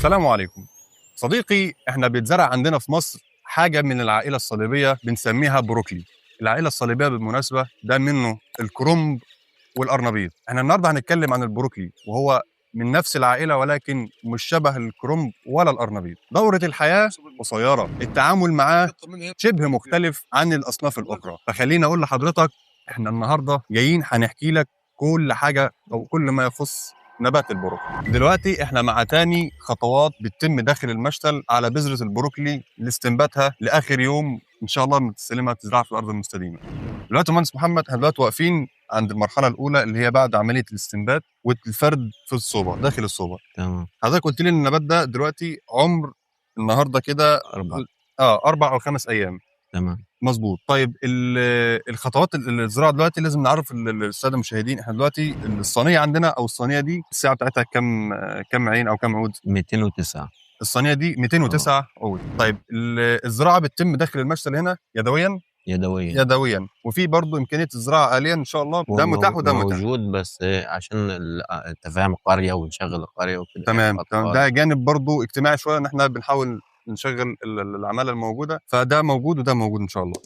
السلام عليكم صديقي. احنا بيتزرع عندنا في مصر حاجه من العائله الصليبيه بنسميها بروكلي. العائله الصليبيه بالمناسبه ده منه الكرنب والقرنبيط. احنا النهارده هنتكلم عن البروكلي، وهو من نفس العائله ولكن مش شبه الكرنب ولا القرنبيط. دوره الحياه قصيره، التعامل معاه شبه مختلف عن الاصناف الاخرى. فخليني اقول لحضرتك احنا النهارده جايين هنحكي لك كل حاجه او كل ما يخص نبات البروكلي. دلوقتي احنا مع تاني خطوات بتتم داخل المشتل على بذرة البروكلي لاستنباتها لاخر يوم ان شاء الله تستلمها تزرعها في الارض المستديمه. دلوقتي يا مهندس محمد احنا دلوقتي واقفين عند المرحله الاولى اللي هي بعد عمليه الاستنبات والفرد في الصوبه داخل الصوبه. تمام. حضرتك قلت لي ان النبات ده دلوقتي عمر النهارده كده 4. 4 أو 5 ايام. تمام. مظبوط. طيب الخطوات الزراعه دلوقتي لازم نعرف الساده المشاهدين احنا دلوقتي الصينيه عندنا او الصينيه دي السعه بتاعتها كم عين او كم عود؟ 209. الصينيه دي 209 عود. طيب الزراعه بتتم داخل المشتل هنا يدويا. يدويا. يدويا، وفي برضه امكانيه الزراعه آليا ان شاء الله، ده متاح وده متاح. موجود، بس عشان تفاهم القرية ونشغل القرية وكده، يعني تمام تمام، الأطفال. ده جانب برضه اجتماعي شويه ان احنا بنحاول نشغل العماله الموجوده، فده موجود وده موجود ان شاء الله.